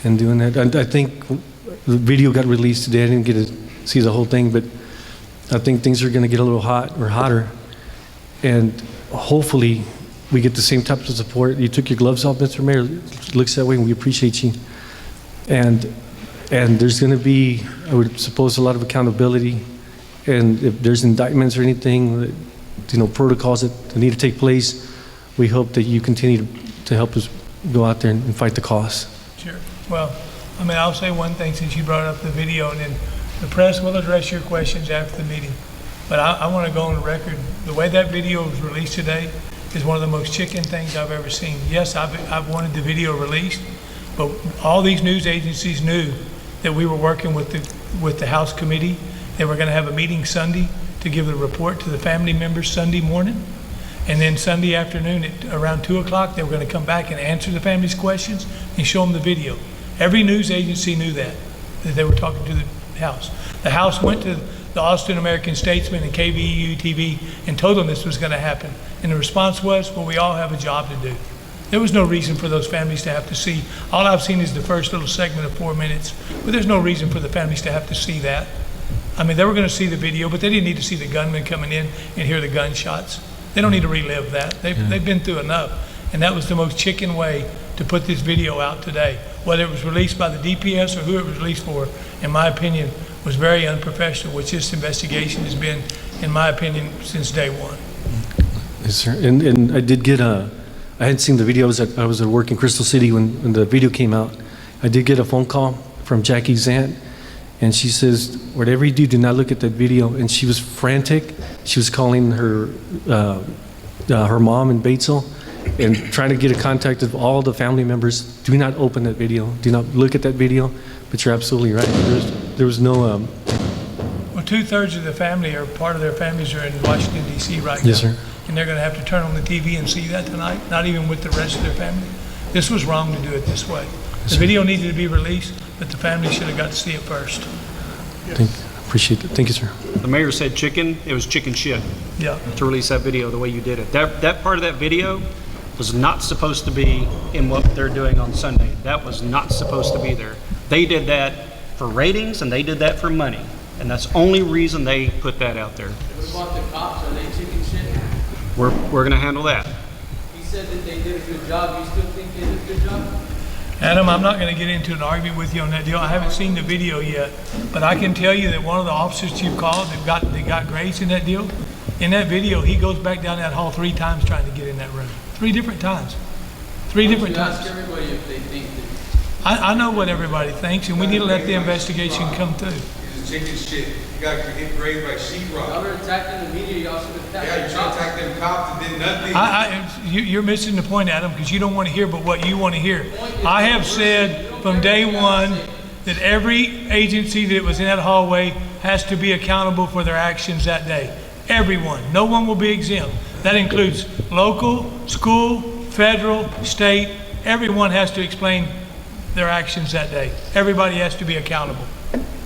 and doing that. And I think the video got released today. I didn't get to see the whole thing, but I think things are going to get a little hot or hotter, and hopefully we get the same type of support. You took your gloves off, Mr. Mayor. It looks that way, and we appreciate you. And there's going to be, I would suppose, a lot of accountability. And if there's indictments or anything, protocols that need to take place, we hope that you continue to help us go out there and fight the cause. Sure. Well, I mean, I'll say one thing since you brought up the video, and then the press will address your questions after the meeting. But I want to go on the record. The way that video was released today is one of the most chicken things I've ever seen. Yes, I've wanted the video released, but all these news agencies knew that we were working with the House committee. They were going to have a meeting Sunday to give the report to the family members Sunday morning. And then Sunday afternoon at around 2 o'clock, they were going to come back and answer the family's questions and show them the video. Every news agency knew that they were talking to the House. The House went to the Austin American Statesman and KVEU TV and told them this was going to happen. And the response was, well, we all have a job to do. There was no reason for those families to have to see. All I've seen is the first little segment of 4 minutes, but there's no reason for the families to have to see that. I mean, they were going to see the video, but they didn't need to see the gunman coming in and hear the gunshots. They don't need to relive that. They've been through enough. And that was the most chicken way to put this video out today. Whether it was released by the DPS or who it was released for, in my opinion, was very unprofessional, which this investigation has been, in my opinion, since day one. Yes, sir. And I did get I hadn't seen the video. I was at work in Crystal City when the video came out. I did get a phone call from Jackie's aunt, and she says, whatever you do not look at that video. And she was frantic. She was calling her mom in Batesville and trying to get a contact of all the family members. Do not open that video. Do not look at that video. But you're absolutely right. There was no... Well, 2/3 of the family, or part of their families, are in Washington, D.C. right now. Yes, sir. And they're going to have to turn on the TV and see that tonight, not even with the rest of their family. This was wrong to do it this way. The video needed to be released, but the family should have got to see it first. Appreciate it. Thank you, sir. The mayor said chicken, it was chicken shit. Yeah. To release that video the way you did it. That part of that video was not supposed to be in what they're doing on Sunday. That was not supposed to be there. They did that for ratings and they did that for money. And that's the only reason they put that out there. What about the cops? Are they chicken shit? We're gonna handle that. He said that they did a good job. You still think they did a good job? Adam, I'm not going to get into an argument with you on that deal. I haven't seen the video yet, but I can tell you that one of the officers you called that got grades in that deal, in that video, he goes back down that hall 3 times trying to get in that room. 3 different times. 3 different times. Ask everybody if they think that. I know what everybody thinks, and we need to let the investigation come through. It's chicken shit. You got hit grave by sheetrock. Y'all are attacking the media. Y'all should attack Yeah, you trying to attack them cops that did nothing. You're missing the point, Adam, because you don't want to hear but what you want to hear. I have said from day one that every agency that was in that hallway has to be accountable for their actions that day. Everyone. No one will be exempt. That includes local, school, federal, state. Everyone has to explain their actions that day. Everybody has to be accountable.